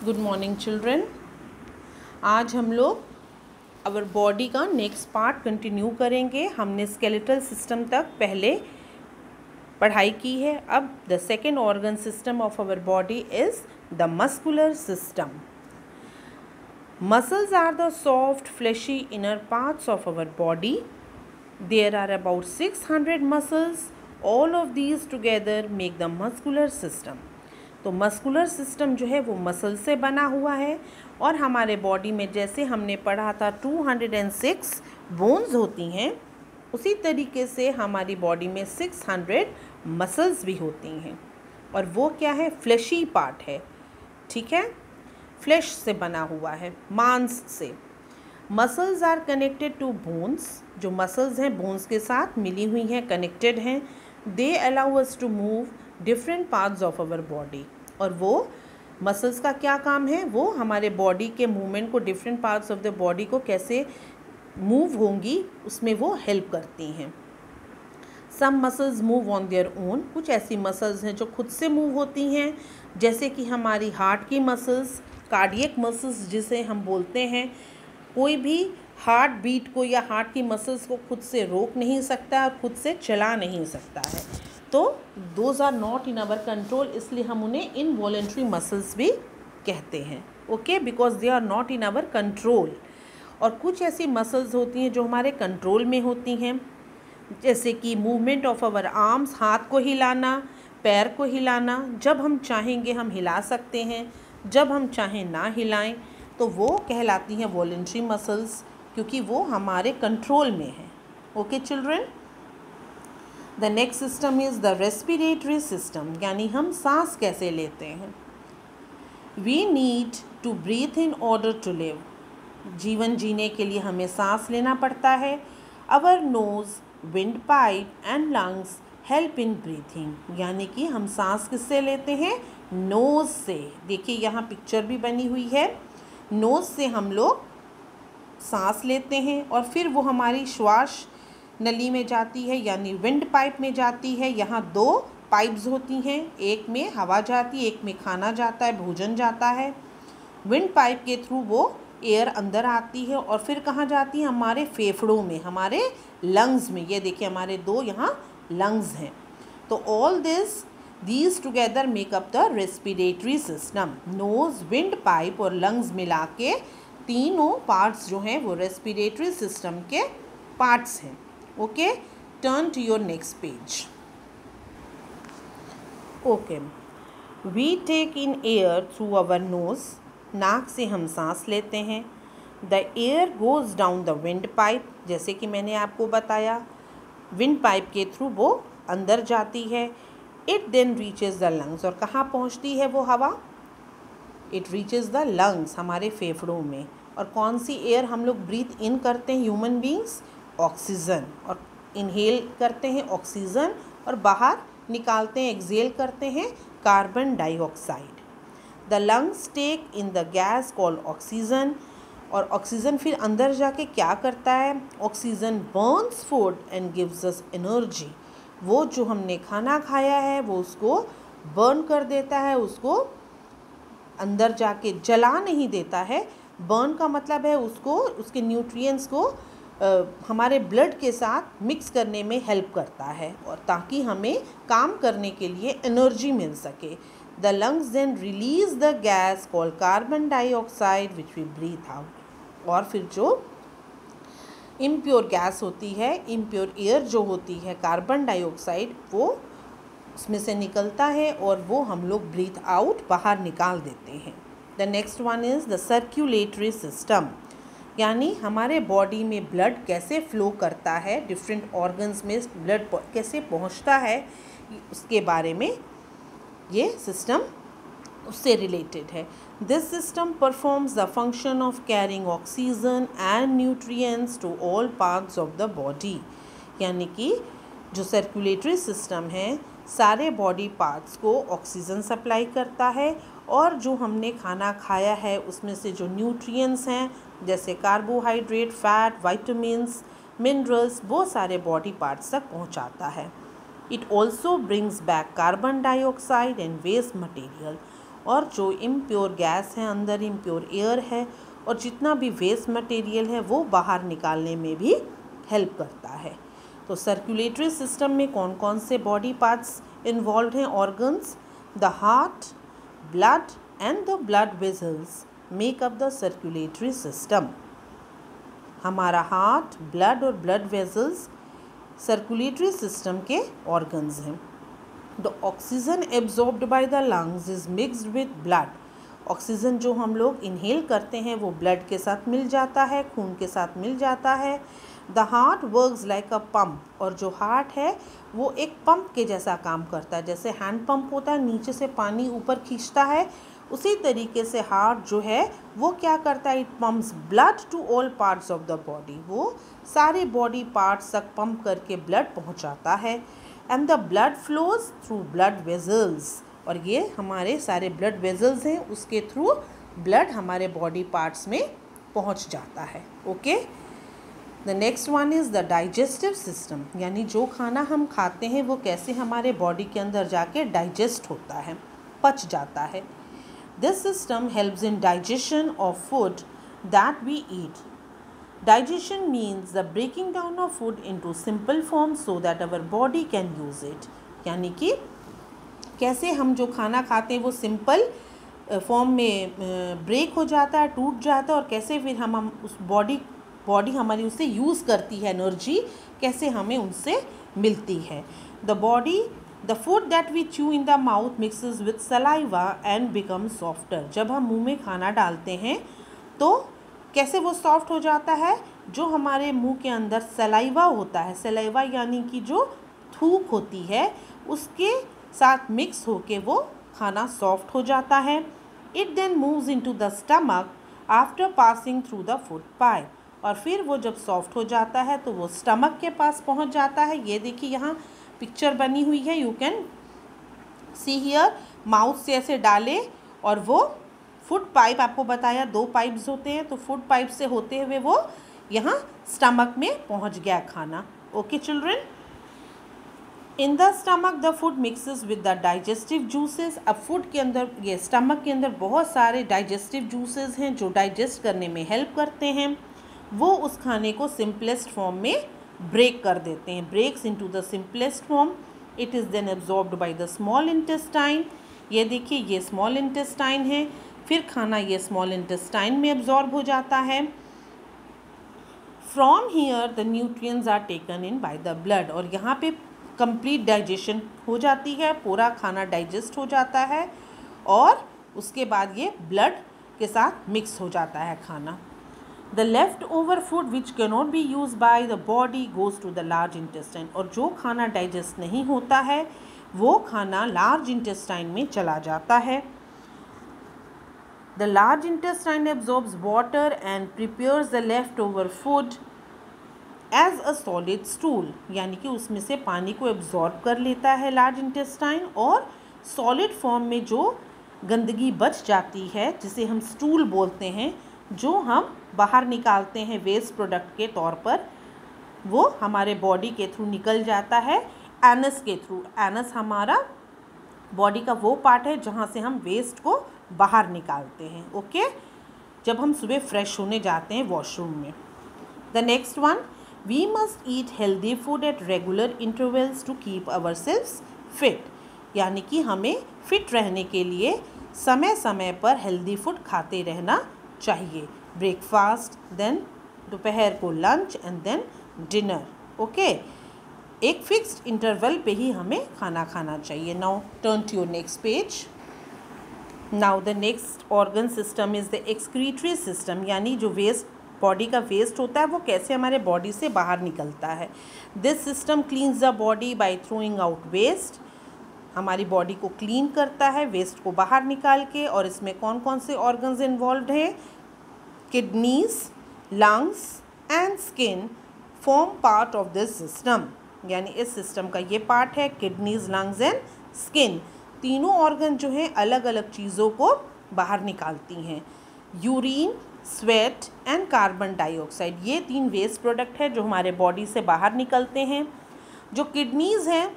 Good morning children. आज हम लोग अवर बॉडी का नेक्स्ट पार्ट कंटिन्यू करेंगे। हमने स्केलेटल सिस्टम तक पहले पढ़ाई की है। अब the second organ system of our body is the muscular system. Muscles are the soft, fleshy inner parts of our body. There are about 600 muscles. All of these together make the muscular system. तो muscular system जो है वो muscle से बना हुआ है और हमारे बॉडी में जैसे हमने पढ़ा था 206 बोन्स होती हैं, उसी तरीके से हमारी बॉडी में 600 मसल्स भी होती हैं। और वो क्या है? फ्लैशी पार्ट है, ठीक है, फ्लैश से बना हुआ है, मांस से। Muscles are connected to bones. जो मसल्स हैं बोन्स के साथ मिली हुई हैं, कनेक्टेड हैं। They allow us to move different parts of our body. और वो मसल्स का क्या काम है? वो हमारे बॉडी के मूवमेंट को, different parts of the body को कैसे मूव होंगी उसमें वो हेल्प करती हैं। Some muscles move on their own. कुछ ऐसी मसल्स हैं जो खुद से मूव होती हैं, जैसे कि हमारी हार्ट की मसल्स, कार्डियक मसल्स जिसे हम बोलते हैं। कोई भी हार्ट बीट को या हार्ट की मसल्स को खुद से रोक नहीं सकता और खुद से चला नहीं सकता है, तो those are not in our control, इसलिए हम उन्हें इनवॉलेंट्री मसल्स भी कहते हैं। Okay, because they are not in our control. और कुछ ऐसी मसल्स होती हैं जो हमारे कंट्रोल में होती हैं, जैसे कि मूवमेंट ऑफ आवर आर्म्स, हाथ को हिलाना, पैर को हिलाना। जब हम चाहेंगे हम हिला सकते हैं, जब हम चाहें ना हिलाएं, तो वो कहलाती हैं वॉलेंट्री मसल्स, क्योंकि वो हमारे कंट्रोल में है। Okay children, the next system is the respiratory system, यानी हम सांस कैसे लेते हैं। We need to breathe in order to live. जीवन जीने के लिए हमें सांस लेना पड़ता है। Our nose, windpipe and lungs help in breathing, यानी कि हम सांस किससे लेते हैं? नोज़ से। देखिए यहाँ पिक्चर भी बनी हुई है। नोज़ से हम लोग सांस लेते हैं और फिर वो हमारी श्वास नली में जाती है, यानी विंड पाइप में जाती है। यहाँ दो पाइप्स होती हैं, एक में हवा जाती है, एक में खाना जाता है, भोजन जाता है। विंड पाइप के थ्रू वो एयर अंदर आती है और फिर कहाँ जाती है? हमारे फेफड़ों में, हमारे लंग्स में। ये देखिए हमारे दो यहाँ लंग्स हैं। तो all these together make up the respiratory system. Nose, windpipe और लंग्स मिला के तीनों पार्ट्स जो हैं वो रेस्पिरेटरी सिस्टम के पार्ट्स हैं। Okay, turn to your next page. Okay, we take in air through our nose. नाक से हम सांस लेते हैं। The air goes down the windpipe, जैसे कि मैंने आपको बताया, विंड पाइप के थ्रू वो अंदर जाती है। इट देन रीचेज़ द लंग्स, और कहाँ पहुँचती है वो हवा? इट रीचेज़ द लंग्स, हमारे फेफड़ों में। और कौन सी एयर हम लोग ब्रीथ इन करते हैं ह्यूमन बींग्स? ऑक्सीजन। और इनहेल करते हैं ऑक्सीजन और बाहर निकालते हैं, एक्सहेल करते हैं carbon dioxide. The lungs take in the gas called oxygen, और ऑक्सीजन फिर अंदर जाके क्या करता है? Oxygen burns food and gives us energy. वो जो हमने खाना खाया है वो उसको बर्न कर देता है, उसको अंदर जाके जला नहीं देता है। बर्न का मतलब है उसको, उसके न्यूट्रिएंट्स को हमारे ब्लड के साथ मिक्स करने में हेल्प करता है, और ताकि हमें काम करने के लिए एनर्जी मिल सके। The lungs then release the gas called carbon dioxide which we breathe out. और फिर जो इम्प्योर गैस होती है, इम्प्योर एयर जो होती है, कार्बन डाइऑक्साइड, वो उसमें से निकलता है और वो हम लोग ब्रीथ आउट बाहर निकाल देते हैं। The next one is the circulatory system, यानी हमारे बॉडी में ब्लड कैसे फ्लो करता है, डिफरेंट ऑर्गन्स में ब्लड कैसे पहुंचता है, उसके बारे में ये सिस्टम उससे रिलेटेड है। This system performs the function of carrying oxygen and nutrients to all parts of the body, यानी कि जो सर्कुलेटरी सिस्टम है सारे बॉडी पार्ट्स को ऑक्सीजन सप्लाई करता है, और जो हमने खाना खाया है उसमें से जो न्यूट्रिएंट्स हैं, जैसे कार्बोहाइड्रेट, फैट, विटामिन्स, मिनरल्स, वो सारे बॉडी पार्ट्स तक पहुंचाता है। It also brings back carbon dioxide and waste material, और जो इम्प्योर गैस है अंदर, इम्प्योर एयर है और जितना भी वेस्ट मटेरियल है वो बाहर निकालने में भी हेल्प करता है। तो सर्कुलेटरी सिस्टम में कौन कौन से बॉडी पार्ट्स इन्वॉल्व हैं, organs? The heart, blood and the blood vessels make up the circulatory system. हमारा हार्ट, ब्लड और ब्लड वेसल्स सर्कुलेटरी सिस्टम के ऑर्गन्स हैं। The oxygen absorbed by the lungs is mixed with blood. Oxygen जो हम लोग inhale करते हैं वो ब्लड के साथ मिल जाता है, खून के साथ मिल जाता है। The heart works like a pump, और जो हार्ट है वो एक पंप के जैसा काम करता है। जैसे हैंड पंप होता है, नीचे से पानी ऊपर खींचता है, उसी तरीके से हार्ट जो है वो क्या करता है, it pumps blood to all parts of the body. वो सारे बॉडी पार्ट्स तक पंप करके ब्लड पहुंचाता है। And the blood flows through blood vessels, और ये हमारे सारे ब्लड वेसल्स हैं, उसके थ्रू ब्लड हमारे बॉडी पार्ट्स में पहुंच जाता है। Okay, the next one is the digestive system, यानी जो खाना हम खाते हैं वो कैसे हमारे बॉडी के अंदर जाके डाइजेस्ट होता है, पच जाता है। This system helps in digestion of food that we eat. Digestion means the breaking down of food into simple form so that our body can use it। यानी कि कैसे हम जो खाना खाते हैं वो सिंपल फॉर्म में ब्रेक हो जाता है, टूट जाता है, और कैसे फिर हम उस बॉडी हमारी उससे यूज़ करती है, एनर्जी कैसे हमें उनसे मिलती है। The food that we chew in the mouth mixes with saliva and become softer. जब हम मुंह में खाना डालते हैं तो कैसे वो सॉफ्ट हो जाता है, जो हमारे मुंह के अंदर सलाइवा होता है, सलाइवा यानी कि जो थूक होती है उसके साथ मिक्स होके वो खाना सॉफ्ट हो जाता है। It then moves into the stomach after passing through the food pipe, और फिर वो जब सॉफ्ट हो जाता है तो वो स्टमक के पास पहुंच जाता है। ये देखिए यहाँ पिक्चर बनी हुई है, you can see here, mouth से ऐसे डाले और वो फूड पाइप, आपको बताया 2 पाइप्स होते हैं, तो फूड पाइप से होते हुए वो यहाँ स्टमक में पहुँच गया खाना। Okay children, in the stomach the food mixes with the digestive juices. अब फूड के अंदर, ये स्टमक के अंदर बहुत सारे डाइजेस्टिव जूसेस हैं जो डाइजेस्ट करने में हेल्प करते हैं। वो उस खाने को सिंपलेस्ट फॉर्म में ब्रेक कर देते हैं, breaks into the simplest form. It is then absorbed by the small intestine. ये देखिए ये स्मॉल इंटेस्टाइन है, फिर खाना ये स्मॉल इंटेस्टाइन में एब्जॉर्ब हो जाता है। From here the nutrients are taken in by the blood, और यहाँ पे कंप्लीट डाइजेशन हो जाती है, पूरा खाना डाइजेस्ट हो जाता है और उसके बाद ये ब्लड के साथ मिक्स हो जाता है खाना। The left over food which cannot be use by the body goes to the large intestine, और जो खाना डाइजेस्ट नहीं होता है वो खाना लार्ज इंटेस्टाइन में चला जाता है। The large intestine absorbs water and prepares the leftover food as a solid stool, यानी कि उसमें से पानी को एब्जॉर्ब कर लेता है लार्ज इंटेस्टाइन, और सॉलिड फॉर्म में जो गंदगी बच जाती है जिसे हम स्टूल बोलते हैं, जो हम बाहर निकालते हैं वेस्ट प्रोडक्ट के तौर पर, वो हमारे बॉडी के थ्रू निकल जाता है एनस के थ्रू। एनस हमारा बॉडी का वो पार्ट है जहाँ से हम वेस्ट को बाहर निकालते हैं। ओके, जब हम सुबह फ्रेश होने जाते हैं वॉशरूम में। The next one, we must eat healthy food at regular intervals to keep ourselves fit, यानी कि हमें फिट रहने के लिए समय समय पर हेल्दी फूड खाते रहना चाहिए। ब्रेकफास्ट, देन दोपहर को lunch and then dinner. Okay, एक फिक्स्ड इंटरवल पे ही हमें खाना खाना चाहिए। Now turn to your next page. Now the next organ system is the excretory system, यानी जो वेस्ट, बॉडी का वेस्ट होता है वो कैसे हमारे बॉडी से बाहर निकलता है। This system cleans the body by throwing out waste, हमारी बॉडी को क्लीन करता है वेस्ट को बाहर निकाल के। और इसमें कौन कौन से ऑर्गन्स इन्वॉल्व हैं? Kidneys, lungs and skin form part of this system, यानी इस सिस्टम का ये पार्ट है, किडनीज, लंग्स एंड स्किन। तीनों ऑर्गन जो हैं अलग अलग चीज़ों को बाहर निकालती हैं। Urine, sweat and carbon dioxide, ये 3 वेस्ट प्रोडक्ट है जो हमारे बॉडी से बाहर निकलते हैं। जो किडनीज़ हैं,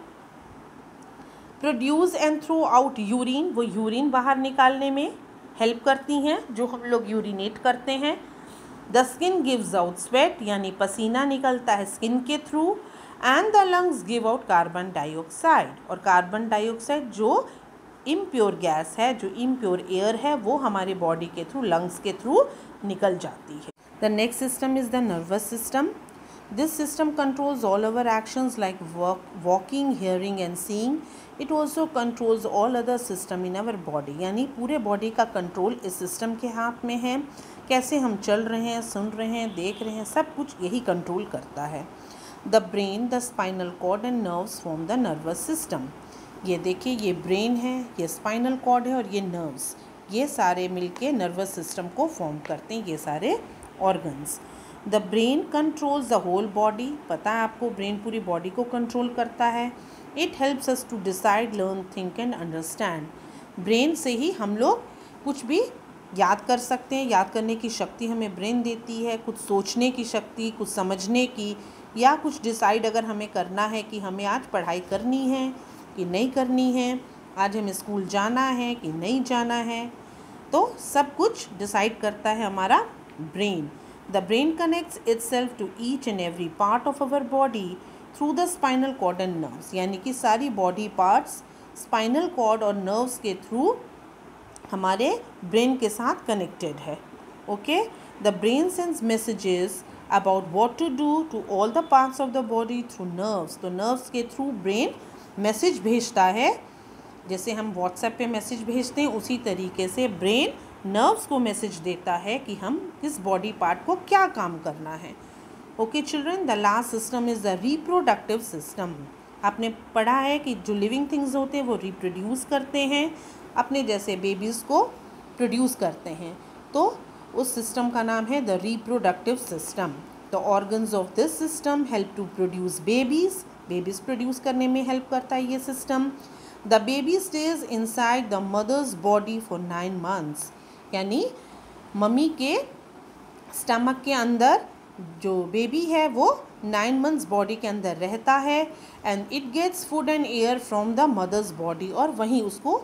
produce and throw out urine, वो यूरिन बाहर निकालने में हेल्प करती हैं जो हम लोग यूरिनेट करते हैं। The skin gives out sweat, यानी पसीना निकलता है स्किन के through. And the lungs give out carbon dioxide, और कार्बन डाइऑक्साइड जो इम्प्योर गैस है, जो इम्प्योर एयर है, वो हमारे बॉडी के थ्रू, लंग्स के थ्रू निकल जाती है। The next system is the nervous system. This system controls all our actions like walking, hearing and seeing. It also controls all other system in our body. यानी पूरे body का control इस system के हाथ में है। कैसे हम चल रहे हैं, सुन रहे हैं, देख रहे हैं, सब कुछ यही कंट्रोल करता है। The brain, the spinal cord and nerves form the nervous system. ये देखिए, ये ब्रेन है, ये स्पाइनल कॉर्ड है और ये नर्व्स, ये सारे मिलके नर्वस सिस्टम को फॉर्म करते हैं, ये सारे organs. The brain controls the whole body. पता है आपको, ब्रेन पूरी बॉडी को कंट्रोल करता है. It helps us to decide, learn, think and understand. Brain से ही हम लोग कुछ भी याद कर सकते हैं, याद करने की शक्ति हमें ब्रेन देती है, कुछ सोचने की शक्ति, कुछ समझने की, या कुछ डिसाइड अगर हमें करना है कि हमें आज पढ़ाई करनी है कि नहीं करनी है, आज हमें स्कूल जाना है कि नहीं जाना है, तो सब कुछ डिसाइड करता है हमारा brain. The brain connects itself to each and every part of our body through the spinal cord and nerves. यानी कि सारी बॉडी पार्ट्स स्पाइनल कॉर्ड और नर्व्स के थ्रू हमारे ब्रेन के साथ कनेक्टेड है. Okay, the brain sends messages about what to do to all the parts of the body through nerves. तो नर्व्स के थ्रू ब्रेन मैसेज भेजता है. जैसे हम व्हाट्सएप पे मैसेज भेजते हैं, उसी तरीके से ब्रेन नर्व्स को मैसेज देता है कि हम किस बॉडी पार्ट को क्या काम करना है. Okay children, the last system is the reproductive system. आपने पढ़ा है कि जो लिविंग थिंग्स होते हैं वो रिप्रोड्यूस करते हैं, अपने जैसे बेबीज़ को प्रोड्यूस करते हैं, तो उस सिस्टम का नाम है the reproductive system. The organs of this system help to produce babies. Babies produce करने में हेल्प करता है ये system. The baby stage inside the mother's body for 9 months. यानी मम्मी के स्टमक के अंदर जो बेबी है वो 9 months बॉडी के अंदर रहता है. And it gets food and air from the mother's body. और वहीं उसको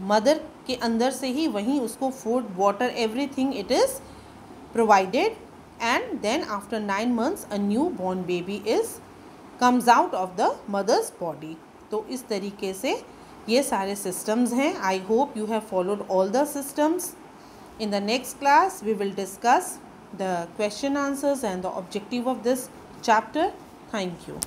मदर के अंदर से ही वहीं उसको food, water, everything it is provided. And then after 9 months a newborn baby comes out of the mother's body. तो इस तरीके से ये सारे सिस्टम्स हैं. I hope you have followed all the systems. In the next class, we will discuss the question answers and the objective of this chapter. Thank you.